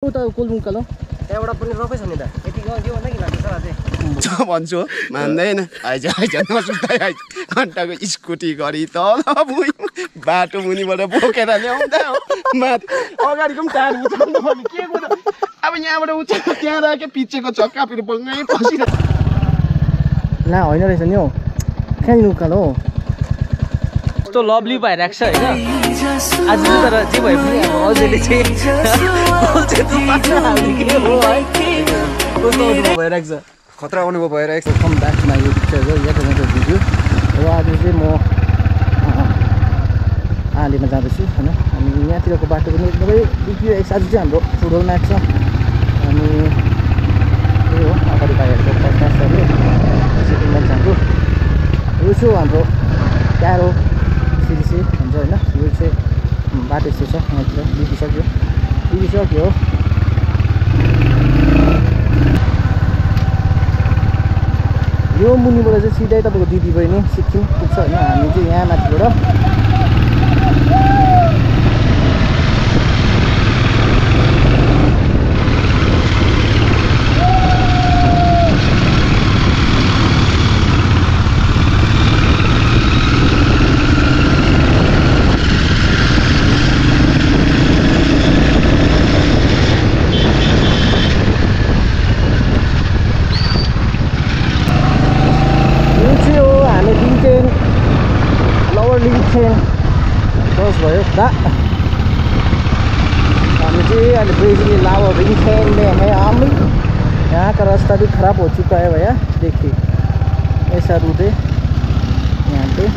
उता कोलमुकाल त्यहाँबाट पनि रफै छ नि त यति के भन्दा कि लाग्छ अझै भन्छु मान्दैन आइज आइज नसुत्दै आइज घन्टाको स्कुटी गरी तल बाटो मुनिबाट बोकेर ल्याउँदा अगाडिको पनि टायर उठाउनु पर्ने के गर्नु अब यहाँबाट उचाल्यो त्यहाँ राख्यो पिछेको चक्का फेरि बङ्गै पसिरहेको ला होइन रहेछ नि हौ कहाँ उकालो हौ कस्तो लभली भइरहेको छ होइन आज तर जे भए पनि अब अझैले चाहिँ कस्तो अनुभव भइरहेको छ खतरा अनुभव भइरहेको छ कम ब्याक माई यो पिक्चर हो यता भिडियो र आज चाहिँ म आलीमा जाँदैछु होइन अनि यहाँतिरको बाटो पनि एकदमै बिग्रियो आज चाहिँ हाम्रो फुटबल म्याच छ अनि त्यही हो अगाडि भाइहरूको पडकास्टहरू सेकेन्ड म्याच हाम्रो यो चाहिँ हाम्रो ट्यारो सिरिसी हुन्छ होइन यो चाहिँ बाटो यस्तो छ यहाँतिर बिगिसक्यो यो मुनिबाट चाहिँ सिधै तपाईँको दिदी बहिनी सिक्किम पुग्छ होइन हामी चाहिँ यहाँ माथिबाट बस भयो दा हामी चाहिँ अहिले ब्रेजिल लावा रिंगखेन में है हम यहाँ का रास्ता भी खराब हो चुका है भैया देखिए ऐसा रूट है यहाँ पे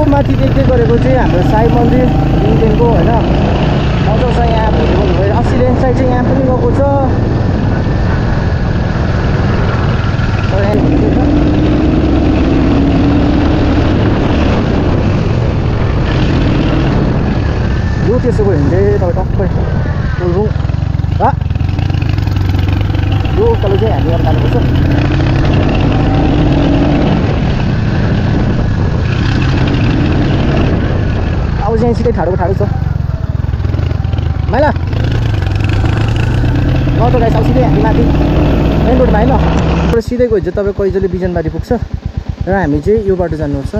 माथि देख्दै गरेको चाहिँ हाम्रो साई मन्दिर इन्डियनको होइन मजा छ यहाँ भोलिबल भयो अस्सी लेन साइड चाहिँ यहाँ पनि गएको छ यो त्यसो गयो भने चाहिँ तपाईँ टक्कै बोल्नु यो उकालो चाहिँ हामी अब जानुपर्छ अब चाहिँ सिधै ठाडो छ माइला ल त गाइस अब सिधै हामी माथि मेन रोडमा होइन सिधै गयो चाहिँ तपाईँ कैजोले बिजनबारी पुग्छ र हामी चाहिँ यो बाटो जानुपर्छ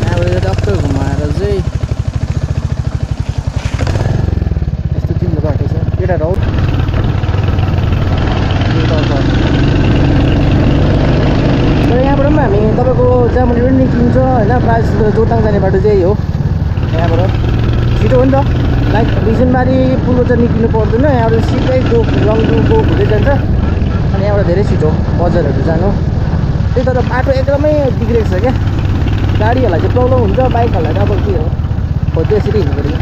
यहाँबाट टक्कै घुमाएर चाहिँ यस्तो तिम्रो बाटो छ केटा रौ तर यहाँबाट पनि हामी तपाईँको जामुली पनि निक्लिन्छ होइन प्रायः जस्तो जोरथाङ जाने बाटो चाहिँ हो यहाँबाट छिटो हो नि त लाइक बिजनबारी पुल चाहिँ निक्लिनु पर्दैन यहाँबाट सिधै रङदुङको हुँदै जान्छ अनि यहाँबाट धेरै छिटो बजारहरू जानु त्यही तर बाटो एकदमै बिग्रेको छ क्या गाडीहरूलाई चाहिँ प्रब्लम हुन्छ बाइकहरूलाई त अब के हो खोज्दै यसरी हिँड्नु पऱ्यो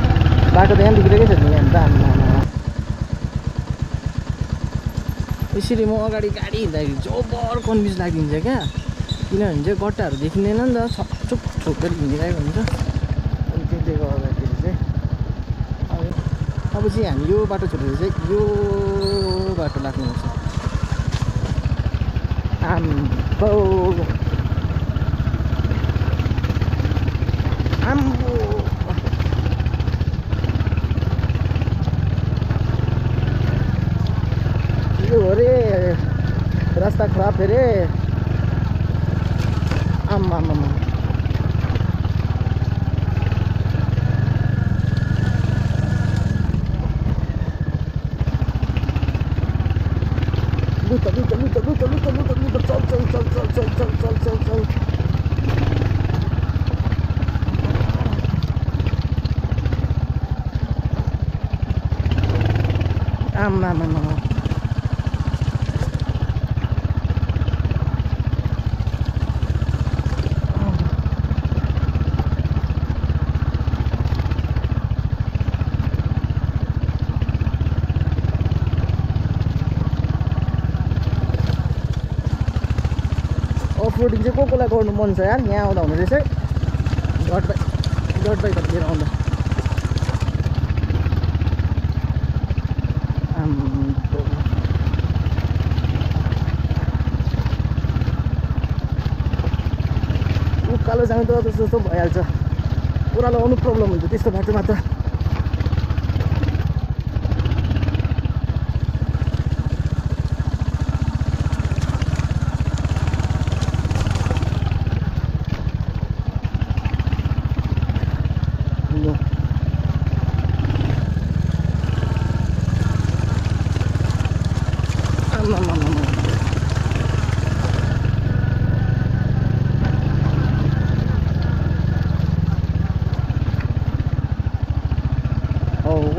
बाटो त यहाँ बिग्रेकै छ नि यहाँ त यसरी म अगाडि गाडी हिँड्दाखेरि जोबर कन्फ्युज लागिन्छ क्या किनभने चाहिँ गट्टाहरू देखिँदैन नि त छपछुप छोपेर हिँडिरहेको हुन्छ अनि त्यसले गर्दाखेरि चाहिँ अब चाहिँ हामी यो बाटो छोडेर चाहिँ यो बाटो लाग्नुपर्छ आम्बो यो अरे रास्ता खराब अरे आम्मा चल आम्मा रोडिङ चाहिँ कोलाई गर्नु मन छ यार यहाँ आउँदा हुने रहेछ डट बाइकहरू लिएर आउँदा उकालो जानु त जस्तो भइहाल्छ ओह्रालो आउनु प्रब्लम हुन्छ त्यस्तो बाटोमा त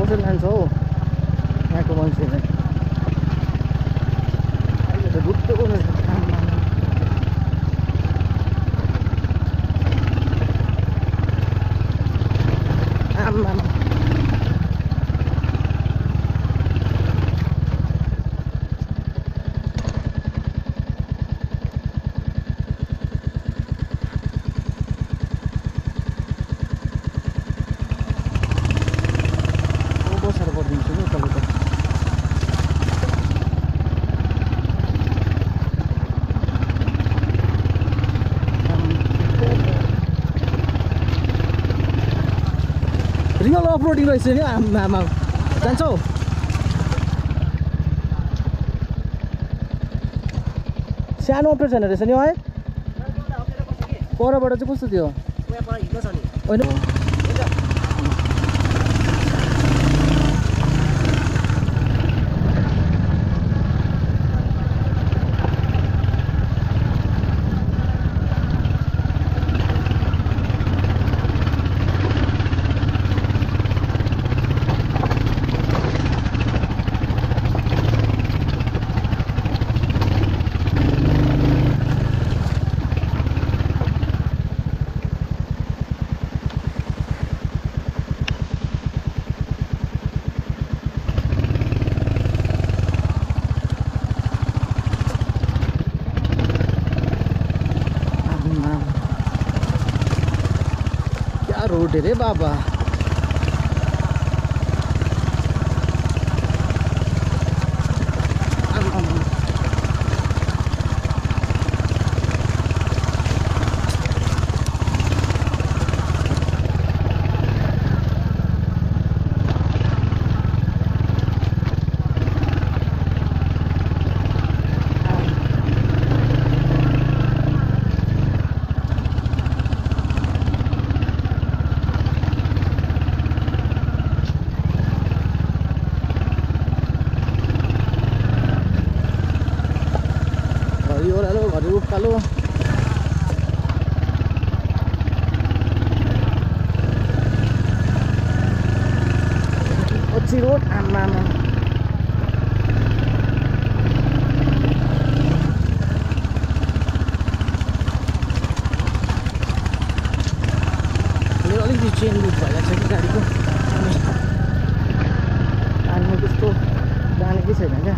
कसरी लान्छ हौ यहाँको मान्छेले अहिले त गुट्टो आम्मा रियल अफरोडिङ रहेछ नि आमा जान्छौ सानो अप्ठ्यारो छैन रहेछ नि है परबाट चाहिँ कस्तो थियो होइन रोड रे बाबा घरि उकालो ओची रोड आमा मेरो अलिकति चेन लुज भइरहेको छ कि गाडीको अनि त्यस्तो जाने कि छैन क्या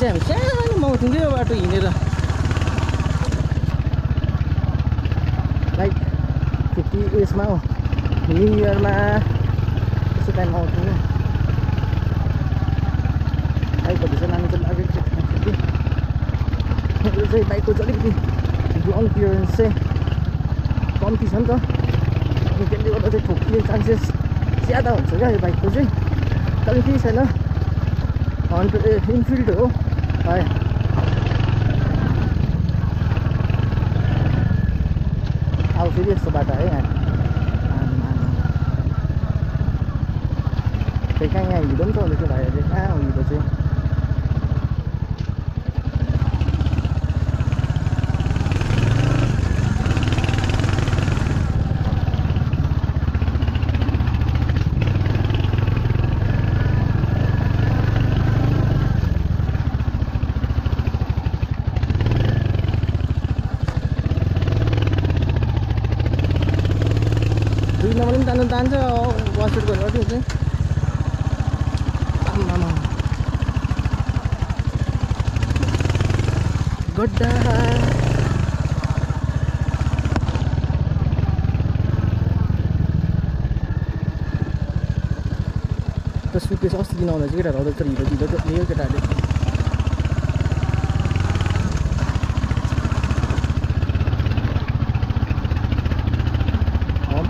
हामी सानो माउथुङकै बाटो हिँडेर लाइक 50 उयसमा हो न्यु इयरमा त्यसो टाइममा आउँथ्यौँ बाइकहरू चाहिँ लानु चाहिँ लागेको थियो यो चाहिँ बाइकको चाहिँ अलिकति ग्राउन्ड क्लियरेन्स चाहिँ कम्ती छ नि त अनि त्यसले गर्दा चाहिँ ठोक्किने चान्सेस ज्यादा हुन्छ क्या यो बाइकको चाहिँ तर केही छैन इनफिल्ड हो है अब फेरि यस्तो बाटो है यहाँ त्यही कहाँ यहाँ हिँड्नु पनि त अन्त त्यो भाइहरूले कहाँ हो हिँड्दो चाहिँ नम्बर पनि तान्नु तान्छ वासरुट गरेर त्यो चाहिँ गड्डा त सुकेस अस्ति दिन आउँदा चाहिँ केटाहरू आउँदा तर हिलो ल्यायो केटाहरूले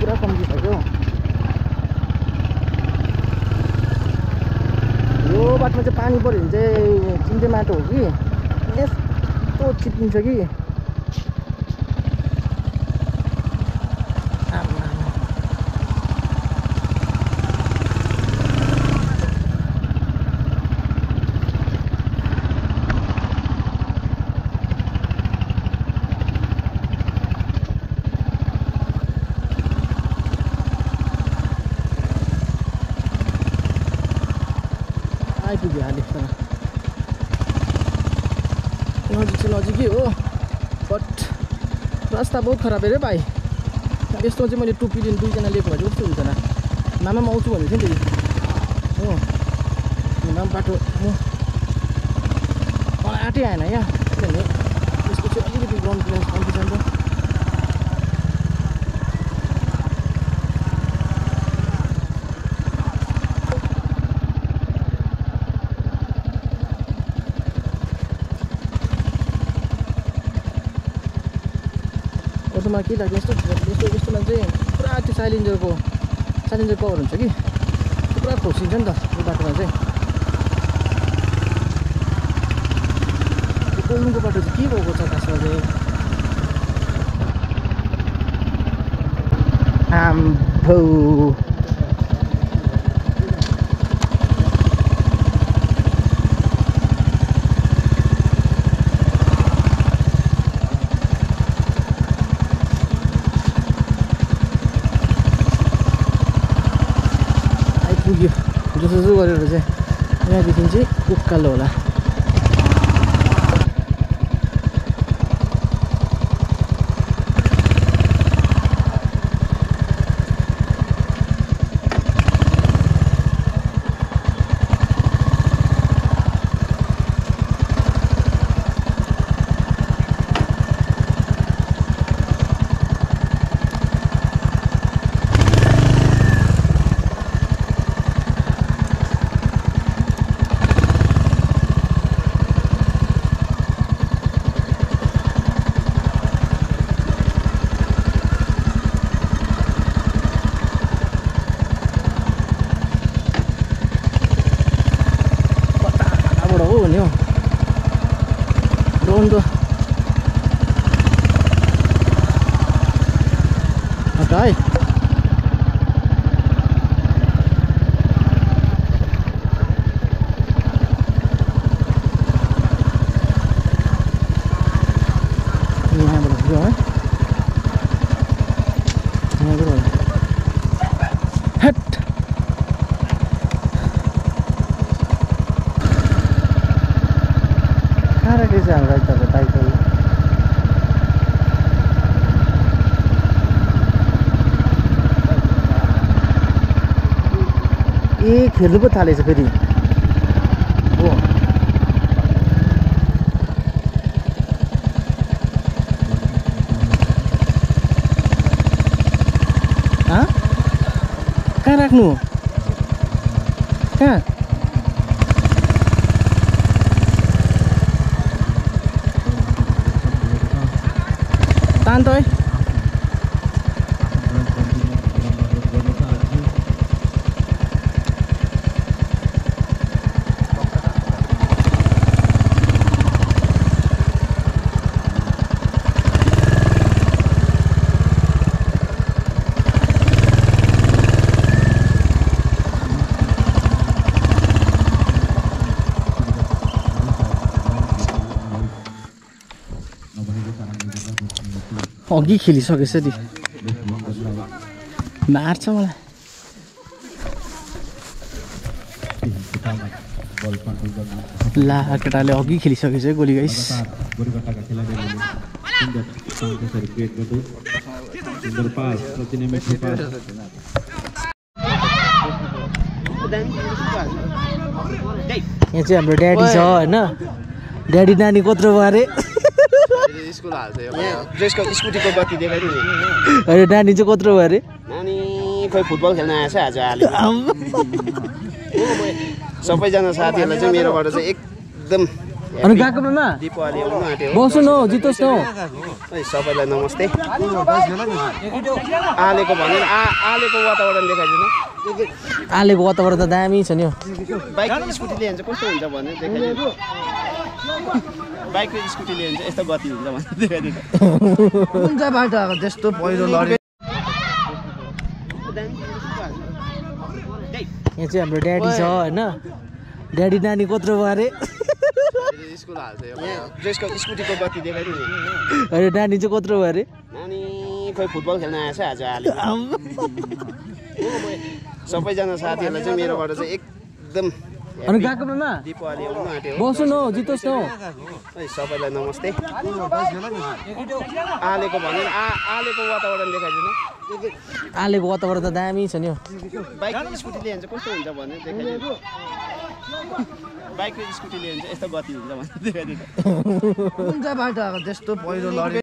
पुरा कम्ती छ क्या यो बाटोमा चाहिँ पानी पऱ्यो भने चाहिँ चिन्ते माटो हो कि यस्तो चिप्लिन्छ कि आइपुग्यो हाले तर नजिक चाहिँ नजिकै हो बट रास्ता बहुत खराब अरे भाइ यस्तो चाहिँ मैले टुपी लिनु दुईजना लिएको भए कस्तो हुन्छ होला मामा पनि आउँछु भनेको थिएँ नि त हो मामा बाटो म आँटै आएन यहाँ किनभने यसको चाहिँ अलिकति ग्राउन्ड क्लियरेन्स कम्ती छ नि त अटोमा के लाग्छ यस्तोमा चाहिँ पुरा त्यो साइलेन्जर कभर हुन्छ कि पुरा खोसिन्छ नि त यो बाटोमा चाहिँ त्यो कोल्नुको बाटो चाहिँ के भएको छ खासमा चाहिँ आम्भो जसो गरेर चाहिँ यहाँदेखि चाहिँ उकालो होला Rondo okay खेल्नु पो थालेछ फेरि हो कहाँ राख्नु कहाँ तान त है अघि खेलिसकेछ नि मार्छ मलाई ला केटाले अघि खेलिसकेछ गोली guys Sunder pass, Sachin Mitra pass. यहाँ चाहिँ हाम्रो ड्याडी छ होइन ड्याडी नानी कत्रो भयो अरे स्कुल हाल्छ यो ड्रेसको स्कुटीको बत्ती देखाइदिनु नि अरे नानी चाहिँ कत्रो भयो अरे नानी खोइ फुटबल खेल्न आएछ आज हाले सबैजना साथीहरूलाई चाहिँ मेरोबाट चाहिँ एकदम अनि गएको मामा दीपावली आउनु आँट्यो बस्नु न जितोस् न है सबैलाई नमस्ते आलेको भनेर आलेको वातावरण देखाइदिनु आलेको वातावरण त दामी छ नि बाइक स्कुटीले हुन्छ कस्तो हुन्छ भने देखाइदिनु बाइक र स्कुटीले हुन्छ यस्तो गति हुन्छ भने देखाइदिनु कुन चाहिँ बाटो आएको त्यस्तो पहिरो लड्यो यहाँ चाहिँ हाम्रो ड्याडी छ होइन ड्याडी नानी कत्रो भयो अरे स्कुल हाल्छ यो ड्रेसको स्कुटीको बत्ती देखाइदिनु नि अरे नानी चाहिँ कत्रो भयो अरे नानी खोइ फुटबल खेल्न आएछ आज हाले सबैजना साथीहरूलाई चाहिँ मेरोबाट चाहिँ एकदम अनि गएको मामा दीपावली आउनु आँट्यो बस्नु न जितोस् न है सबैलाई नमस्ते आलेको भनेर आलेको वातावरण देखाइदिनु आलेको वातावरण त दामी छ नि बाइक र स्कुटीले हुन्छ कस्तो हुन्छ भने देखाइदिनु बाइक र स्कुटीले हुन्छ यस्तो गति हुन्छ भने देखाइदिनु कुन चाहिँ बाटो आएको त्यस्तो पहिरो लड्यो